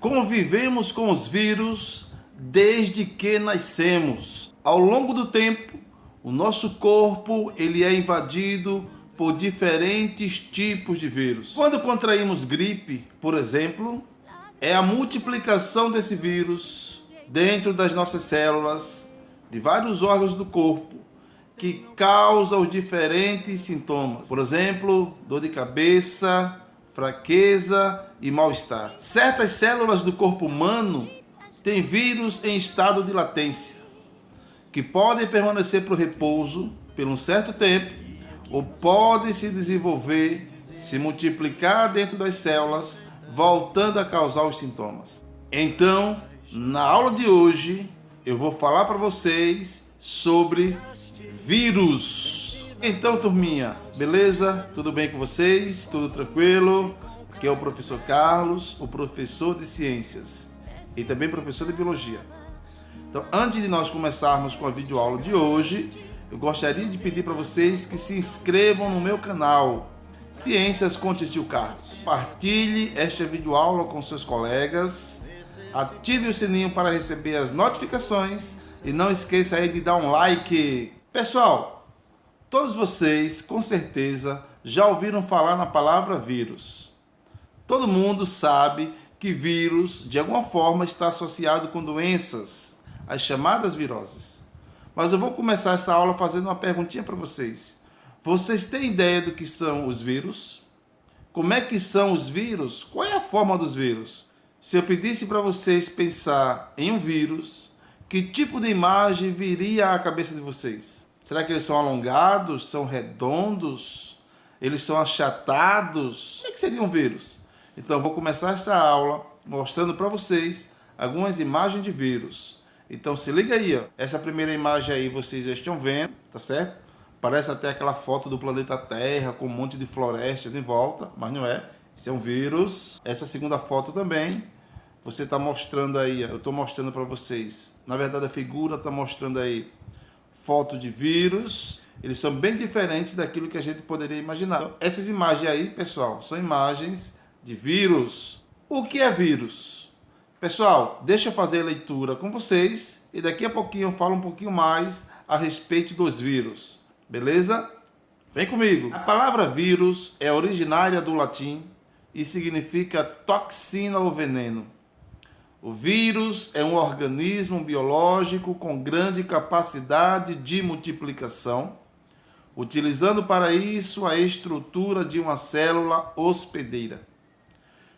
Convivemos com os vírus desde que nascemos. Ao longo do tempo, o nosso corpo ele é invadido por diferentes tipos de vírus. Quando contraímos gripe, por exemplo, é a multiplicação desse vírus dentro das nossas células, de vários órgãos do corpo, que causa os diferentes sintomas. Por exemplo, dor de cabeça, fraqueza e mal-estar. Certas células do corpo humano têm vírus em estado de latência, que podem permanecer para o repouso por um certo tempo, ou podem se desenvolver, se multiplicar dentro das células, voltando a causar os sintomas. Então, na aula de hoje, eu vou falar para vocês sobre vírus. Então, turminha, beleza? Tudo bem com vocês? Tudo tranquilo? Aqui é o professor Carlos, o professor de ciências e também professor de biologia. Então, antes de nós começarmos com a videoaula de hoje, eu gostaria de pedir para vocês que se inscrevam no meu canal Ciências com Tio Carlos. Compartilhe esta videoaula com seus colegas, ative o sininho para receber as notificações e não esqueça aí de dar um like. Pessoal, todos vocês com certeza já ouviram falar na palavra vírus. Todo mundo sabe que vírus de alguma forma está associado com doenças, as chamadas viroses. Mas eu vou começar essa aula fazendo uma perguntinha para vocês. Vocês têm ideia do que são os vírus? Como é que são os vírus? Qual é a forma dos vírus? Se eu pedisse para vocês pensar em um vírus, que tipo de imagem viria à cabeça de vocês? Será que eles são alongados? São redondos? Eles são achatados? Como é que seria um vírus? Então eu vou começar esta aula mostrando para vocês algumas imagens de vírus. Então se liga aí, ó. Essa primeira imagem aí vocês já estão vendo, tá certo? Parece até aquela foto do planeta Terra com um monte de florestas em volta, mas não é. Isso é um vírus. Essa segunda foto também, você está mostrando aí, eu estou mostrando para vocês. Na verdade a figura está mostrando aí fotos de vírus. Eles são bem diferentes daquilo que a gente poderia imaginar. Então, essas imagens aí, pessoal, são imagens de vírus. O que é vírus? Pessoal, deixa eu fazer a leitura com vocês e daqui a pouquinho eu falo um pouquinho mais a respeito dos vírus. Beleza? Vem comigo. A palavra vírus é originária do latim e significa toxina ou veneno. O vírus é um organismo biológico com grande capacidade de multiplicação, utilizando para isso a estrutura de uma célula hospedeira.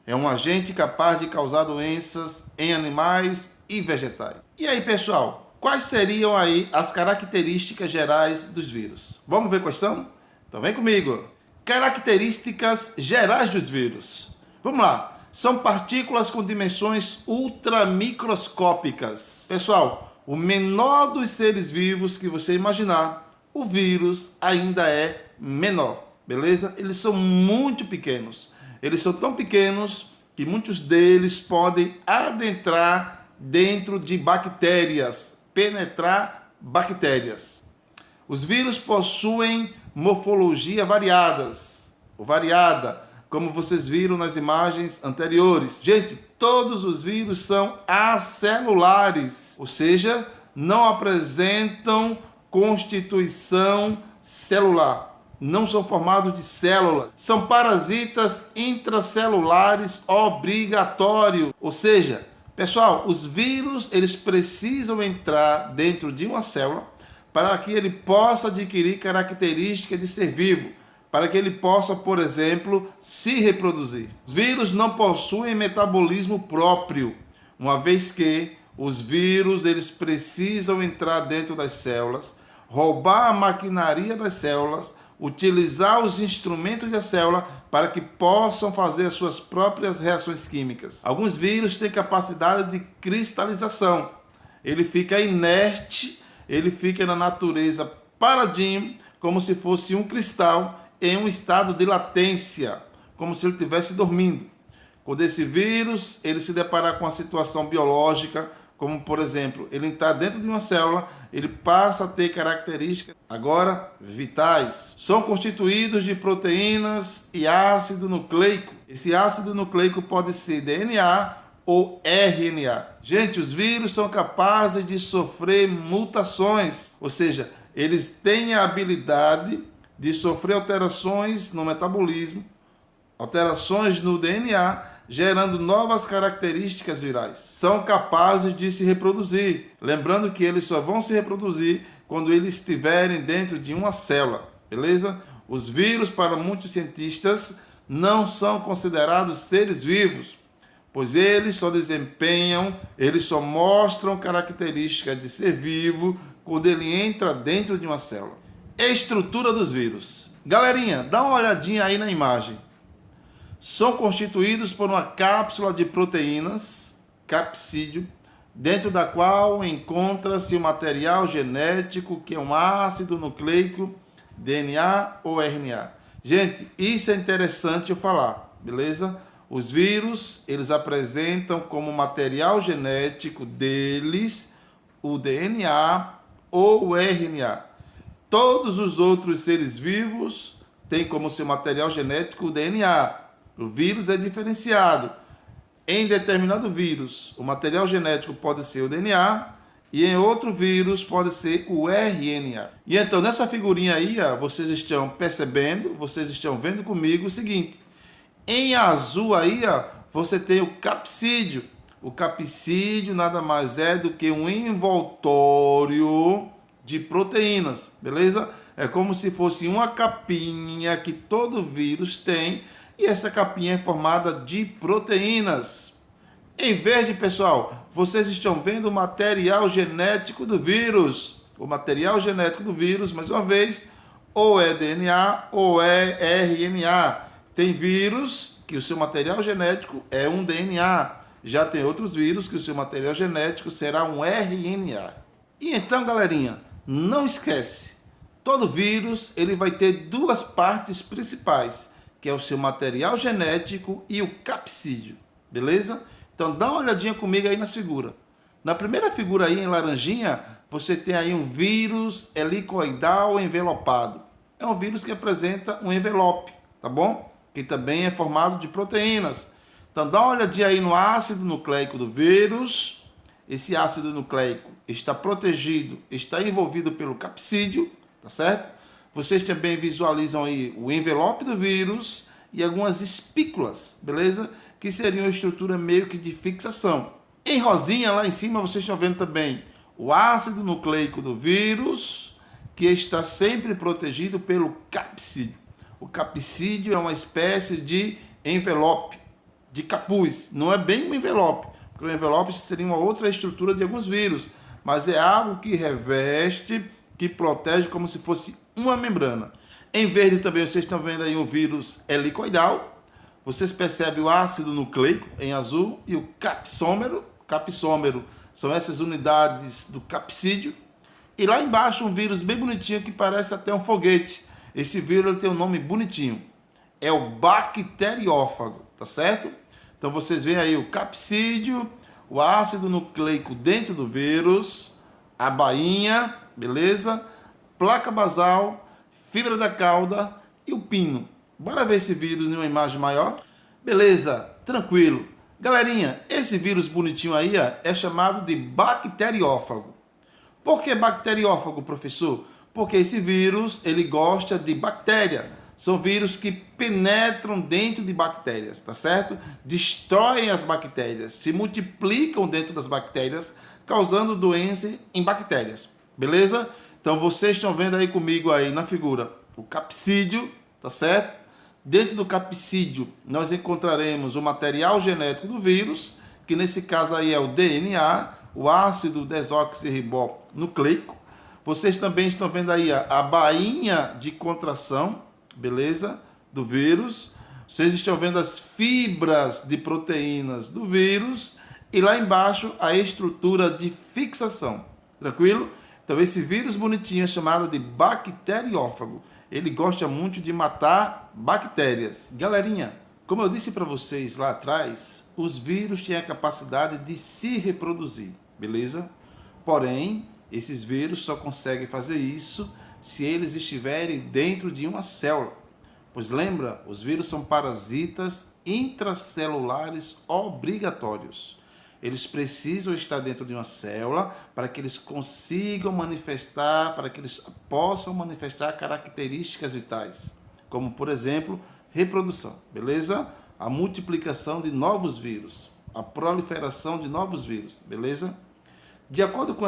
É um agente capaz de causar doenças em animais e vegetais. E aí, pessoal, quais seriam aí as características gerais dos vírus? Vamos ver quais são? Então vem comigo. Características gerais dos vírus. Vamos lá. São partículas com dimensões ultramicroscópicas. Pessoal, o menor dos seres vivos que você imaginar, o vírus ainda é menor, beleza? Eles são muito pequenos. Eles são tão pequenos que muitos deles podem adentrar dentro de bactérias, penetrar bactérias. Os vírus possuem morfologia variada, como vocês viram nas imagens anteriores. Gente, todos os vírus são acelulares, ou seja, não apresentam constituição celular. Não são formados de células. São parasitas intracelulares obrigatórios. Ou seja, pessoal, os vírus eles precisam entrar dentro de uma célula para que ele possa adquirir características de ser vivo, para que ele possa, por exemplo, se reproduzir. Os vírus não possuem metabolismo próprio, uma vez que os vírus eles precisam entrar dentro das células, roubar a maquinaria das células, utilizar os instrumentos da célula para que possam fazer as suas próprias reações químicas. Alguns vírus têm capacidade de cristalização. Ele fica inerte, ele fica na natureza paradinho, como se fosse um cristal em um estado de latência, como se ele estivesse dormindo. Quando esse vírus ele se deparar com uma situação biológica, como por exemplo, ele está dentro de uma célula, ele passa a ter características agora vitais. São constituídos de proteínas e ácido nucleico. Esse ácido nucleico pode ser DNA ou RNA. Gente, os vírus são capazes de sofrer mutações, ou seja, eles têm a habilidade de sofrer alterações no metabolismo, alterações no DNA, gerando novas características virais. São capazes de se reproduzir. Lembrando que eles só vão se reproduzir quando eles estiverem dentro de uma célula, beleza? Os vírus, para muitos cientistas, não são considerados seres vivos, pois eles só mostram características de ser vivo quando ele entra dentro de uma célula. Estrutura dos vírus. Galerinha, dá uma olhadinha aí na imagem. São constituídos por uma cápsula de proteínas, capsídeo, dentro da qual encontra-se o material genético, que é um ácido nucleico, DNA ou RNA. Gente, isso é interessante eu falar, beleza? Os vírus, eles apresentam como material genético deles o DNA ou o RNA. Todos os outros seres vivos têm como seu material genético o DNA. O vírus é diferenciado. Em determinado vírus, o material genético pode ser o DNA e em outro vírus pode ser o RNA. E então, nessa figurinha aí, vocês estão percebendo, vocês estão vendo comigo o seguinte. Em azul aí, você tem o capsídeo. O capsídeo nada mais é do que um envoltório de proteínas, beleza? É como se fosse uma capinha que todo vírus tem, e essa capinha é formada de proteínas. Em verde, pessoal, vocês estão vendo o material genético do vírus. O material genético do vírus, mais uma vez, ou é DNA ou é RNA. Tem vírus que o seu material genético é um DNA. Já tem outros vírus que o seu material genético será um RNA. E então, galerinha, não esquece, todo vírus ele vai ter duas partes principais, que é o seu material genético e o capsídeo, beleza? Então dá uma olhadinha comigo aí nas figuras. Na primeira figura aí em laranjinha, você tem aí um vírus helicoidal envelopado. É um vírus que apresenta um envelope, tá bom? Que também é formado de proteínas. Então dá uma olhadinha aí no ácido nucleico do vírus. Esse ácido nucleico está protegido, está envolvido pelo capsídeo, tá certo? Vocês também visualizam aí o envelope do vírus e algumas espículas, beleza? Que seriam uma estrutura meio que de fixação. Em rosinha, lá em cima, vocês estão vendo também o ácido nucleico do vírus, que está sempre protegido pelo capsídeo. O capsídeo é uma espécie de envelope, de capuz. Não é bem um envelope, porque o envelope seria uma outra estrutura de alguns vírus, mas é algo que reveste, que protege como se fosse uma membrana. Em verde também vocês estão vendo aí um vírus helicoidal. Vocês percebem o ácido nucleico em azul e o capsômero. Capsômero são essas unidades do capsídeo. E lá embaixo um vírus bem bonitinho que parece até um foguete. Esse vírus ele tem um nome bonitinho. É o bacteriófago, tá certo? Então vocês veem aí o capsídeo, o ácido nucleico dentro do vírus, a bainha, beleza? Placa basal, fibra da cauda e o pino. Bora ver esse vírus em uma imagem maior? Beleza, tranquilo. Galerinha, esse vírus bonitinho aí é chamado de bacteriófago. Por que bacteriófago, professor? Porque esse vírus ele gosta de bactéria. São vírus que penetram dentro de bactérias, tá certo? Destroem as bactérias, se multiplicam dentro das bactérias, causando doença em bactérias. Beleza? Então vocês estão vendo aí comigo aí na figura o capsídeo, tá certo? Dentro do capsídeo nós encontraremos o material genético do vírus, que nesse caso aí é o DNA, o ácido desoxirribonucleico. Vocês também estão vendo aí a bainha de contração, beleza? Do vírus. Vocês estão vendo as fibras de proteínas do vírus e lá embaixo a estrutura de fixação. Tranquilo? Então esse vírus bonitinho é chamado de bacteriófago. Ele gosta muito de matar bactérias. Galerinha, como eu disse para vocês lá atrás, os vírus têm a capacidade de se reproduzir, beleza? Porém, esses vírus só conseguem fazer isso se eles estiverem dentro de uma célula. Pois lembra, os vírus são parasitas intracelulares obrigatórios. Eles precisam estar dentro de uma célula para que eles consigam manifestar, para que eles possam manifestar características vitais, como, por exemplo, reprodução, beleza? A multiplicação de novos vírus, a proliferação de novos vírus, beleza? De acordo com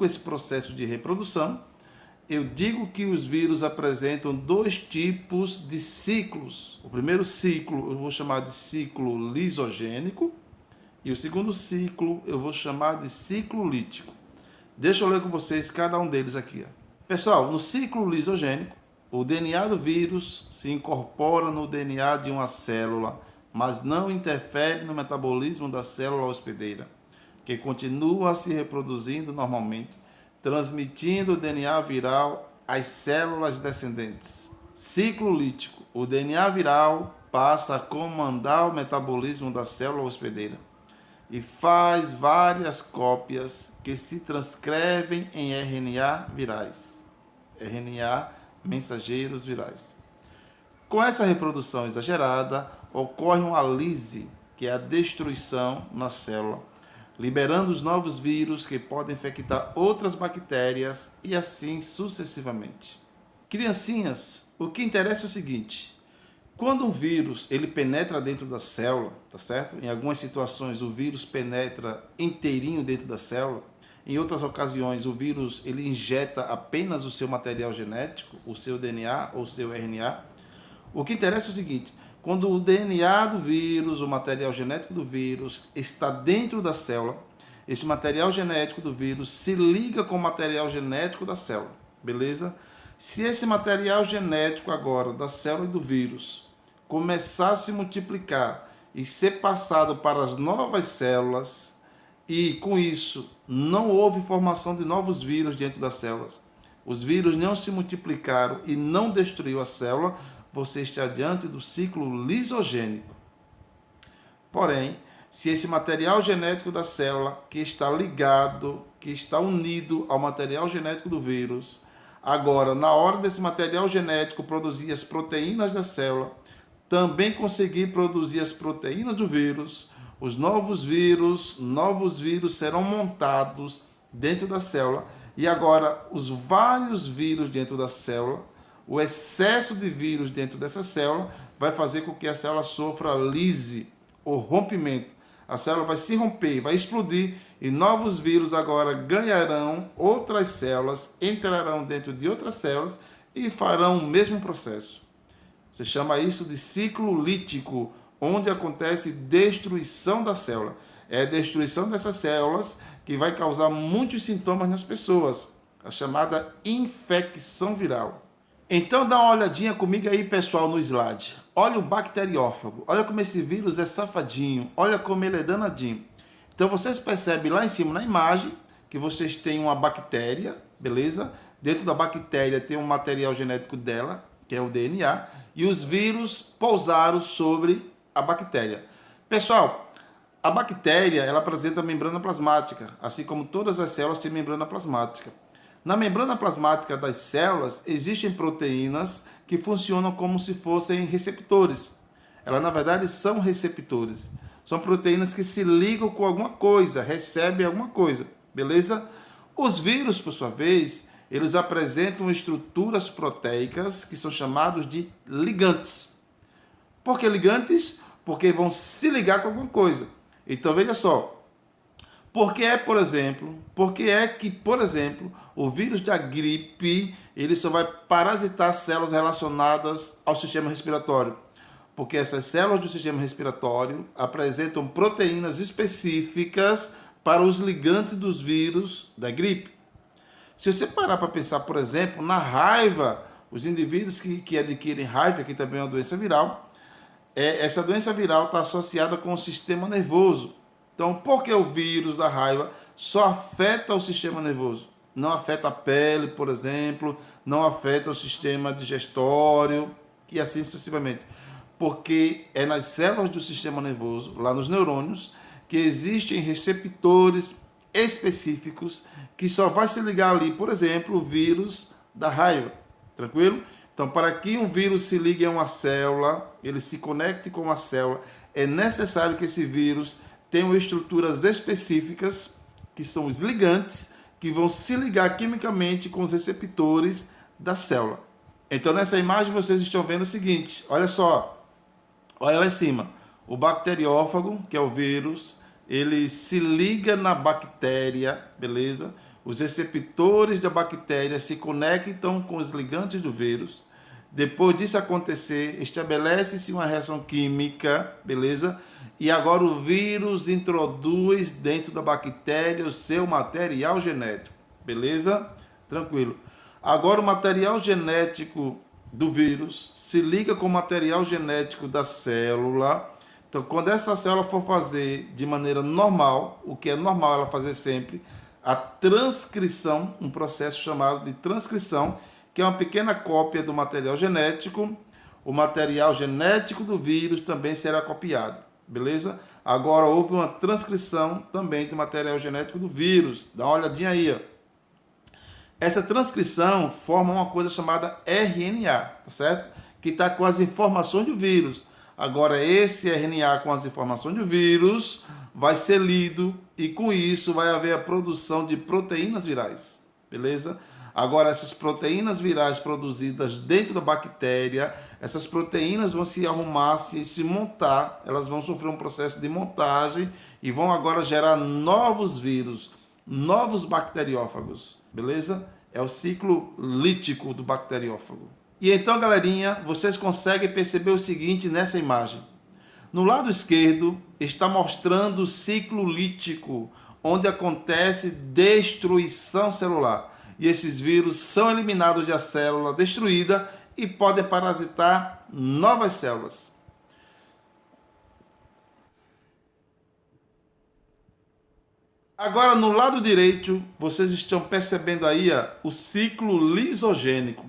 esse processo de reprodução, eu digo que os vírus apresentam dois tipos de ciclos. O primeiro ciclo eu vou chamar de ciclo lisogênico e o segundo ciclo eu vou chamar de ciclo lítico. Deixa eu ler com vocês cada um deles aqui. Pessoal, no ciclo lisogênico, o DNA do vírus se incorpora no DNA de uma célula, mas não interfere no metabolismo da célula hospedeira, que continua se reproduzindo normalmente, transmitindo o DNA viral às células descendentes. Ciclo lítico. O DNA viral passa a comandar o metabolismo da célula hospedeira e faz várias cópias que se transcrevem em RNA virais. RNA, mensageiros virais. Com essa reprodução exagerada, ocorre uma lise, que é a destruição na célula, liberando os novos vírus que podem infectar outras bactérias e assim sucessivamente. Criancinhas, o que interessa é o seguinte: quando um vírus ele penetra dentro da célula, tá certo? Em algumas situações o vírus penetra inteirinho dentro da célula. Em outras ocasiões o vírus ele injeta apenas o seu material genético, o seu DNA ou o seu RNA. O que interessa é o seguinte: quando o DNA do vírus, o material genético do vírus está dentro da célula, esse material genético do vírus se liga com o material genético da célula, beleza? Se esse material genético agora da célula e do vírus começar a se multiplicar e ser passado para as novas células, e com isso não houve formação de novos vírus dentro das células, os vírus não se multiplicaram e não destruiu a célula, você está diante do ciclo lisogênico. Porém, se esse material genético da célula, que está ligado, que está unido ao material genético do vírus, agora, na hora desse material genético produzir as proteínas da célula, também conseguir produzir as proteínas do vírus, os novos vírus serão montados dentro da célula, e agora os vários vírus dentro da célula, o excesso de vírus dentro dessa célula vai fazer com que a célula sofra lise ou rompimento. A célula vai se romper, vai explodir e novos vírus agora ganharão outras células, entrarão dentro de outras células e farão o mesmo processo. Você chama isso de ciclo lítico, onde acontece destruição da célula. É a destruição dessas células que vai causar muitos sintomas nas pessoas, a chamada infecção viral. Então dá uma olhadinha comigo aí, pessoal, no slide. Olha o bacteriófago. Olha como esse vírus é safadinho. Olha como ele é danadinho. Então vocês percebem lá em cima na imagem que vocês têm uma bactéria, beleza? Dentro da bactéria tem um material genético dela, que é o DNA, e os vírus pousaram sobre a bactéria. Pessoal, a bactéria ela apresenta membrana plasmática, assim como todas as células têm membrana plasmática. Na membrana plasmática das células existem proteínas que funcionam como se fossem receptores. Elas, na verdade, são receptores. São proteínas que se ligam com alguma coisa, recebem alguma coisa, beleza? Os vírus, por sua vez, eles apresentam estruturas proteicas que são chamados de ligantes. Por que ligantes? Porque vão se ligar com alguma coisa. Então, veja só. Por que o vírus da gripe ele só vai parasitar células relacionadas ao sistema respiratório? Porque essas células do sistema respiratório apresentam proteínas específicas para os ligantes dos vírus da gripe. Se você parar para pensar, por exemplo, na raiva, os indivíduos que adquirem raiva, que também é uma doença viral, essa doença viral está associada com o sistema nervoso. Então, por que o vírus da raiva só afeta o sistema nervoso? Não afeta a pele, por exemplo, não afeta o sistema digestório e assim sucessivamente. Porque é nas células do sistema nervoso, lá nos neurônios, que existem receptores específicos que só vai se ligar ali, por exemplo, o vírus da raiva. Tranquilo? Então, para que um vírus se ligue a uma célula, ele se conecte com uma célula, é necessário que esse vírus tenha estruturas específicas, que são os ligantes, que vão se ligar quimicamente com os receptores da célula. Então, nessa imagem, vocês estão vendo o seguinte, olha só, olha lá em cima, o bacteriófago, que é o vírus, ele se liga na bactéria, beleza? Os receptores da bactéria se conectam com os ligantes do vírus. Depois disso acontecer, estabelece-se uma reação química, beleza? E agora o vírus introduz dentro da bactéria o seu material genético, beleza? Tranquilo. Agora o material genético do vírus se liga com o material genético da célula. Então, quando essa célula for fazer de maneira normal, o que é normal ela fazer sempre, a transcrição, um processo chamado de transcrição, que é uma pequena cópia do material genético, o material genético do vírus também será copiado, beleza? Agora houve uma transcrição também do material genético do vírus, dá uma olhadinha aí, ó. Essa transcrição forma uma coisa chamada RNA, tá certo? Que está com as informações do vírus. Agora, esse RNA com as informações do vírus vai ser lido e com isso vai haver a produção de proteínas virais, beleza? Agora, essas proteínas virais produzidas dentro da bactéria, essas proteínas vão se arrumar, se montar, elas vão sofrer um processo de montagem e vão agora gerar novos vírus, novos bacteriófagos, beleza? É o ciclo lítico do bacteriófago. E então, galerinha, vocês conseguem perceber o seguinte nessa imagem. No lado esquerdo está mostrando o ciclo lítico, onde acontece destruição celular. E esses vírus são eliminados da célula destruída e podem parasitar novas células. Agora, no lado direito, vocês estão percebendo aí o ciclo lisogênico,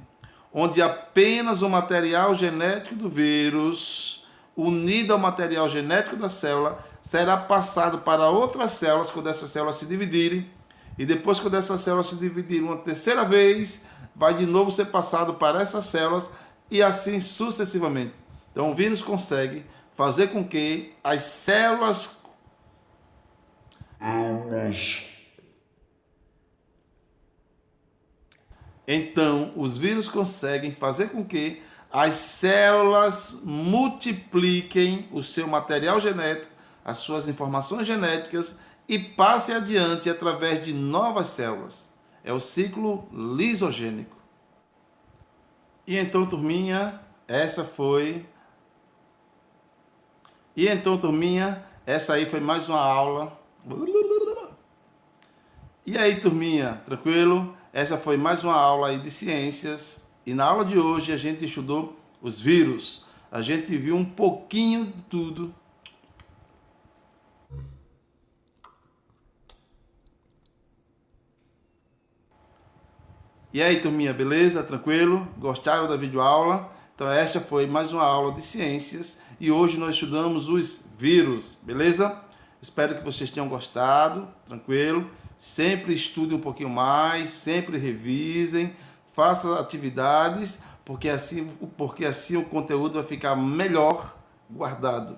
onde apenas o material genético do vírus, unido ao material genético da célula, será passado para outras células quando essas células se dividirem. E depois, quando essas células se dividirem uma terceira vez, vai de novo ser passado para essas células e assim sucessivamente. Então, o vírus consegue fazer com que as células... Então, os vírus conseguem fazer com que as células multipliquem o seu material genético, as suas informações genéticas e passem adiante através de novas células. É o ciclo lisogênico. E então, turminha, essa aí foi mais uma aula. E aí, turminha, tranquilo? Essa foi mais uma aula aí de ciências. E na aula de hoje a gente estudou os vírus. A gente viu um pouquinho de tudo. E aí, turminha, beleza? Tranquilo? Gostaram da videoaula? Então esta foi mais uma aula de ciências e hoje nós estudamos os vírus, beleza? Espero que vocês tenham gostado, tranquilo? Sempre estude um pouquinho mais, sempre revisem, façam atividades, porque assim o conteúdo vai ficar melhor guardado.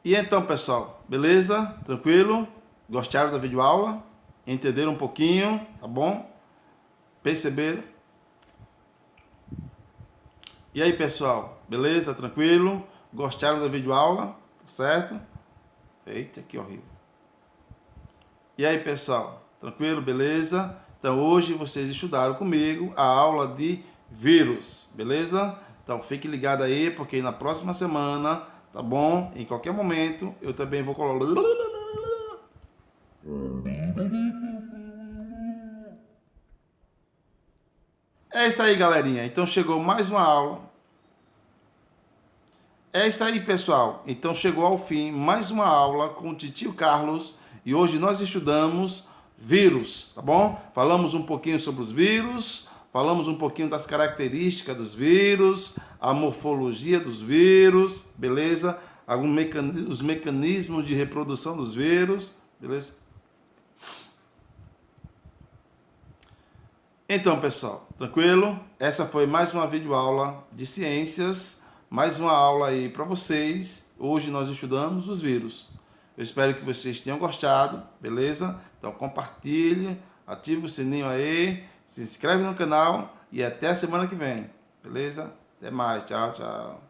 E então, pessoal, beleza? Tranquilo? Gostaram da videoaula? Entenderam um pouquinho, tá bom? Perceberam? E aí, pessoal, beleza? Tranquilo? Gostaram da videoaula? Tá certo? Eita, que horrível. E aí, pessoal, tranquilo? Beleza? Então, hoje vocês estudaram comigo a aula de vírus, beleza? Então, fique ligado aí, porque na próxima semana... Tá bom? Em qualquer momento eu também vou colocar. É isso aí, galerinha. Então chegou mais uma aula. É isso aí, pessoal. Então chegou ao fim mais uma aula com o titio Carlos. E hoje nós estudamos vírus, tá bom? Falamos um pouquinho sobre os vírus, falamos um pouquinho das características dos vírus, a morfologia dos vírus, beleza? Os mecanismos de reprodução dos vírus, beleza? Então, pessoal, tranquilo? Essa foi mais uma videoaula de ciências, mais uma aula aí para vocês. Hoje nós estudamos os vírus. Eu espero que vocês tenham gostado, beleza? Então compartilhe, ative o sininho aí, se inscreve no canal e até a semana que vem, beleza? Até mais, tchau, tchau.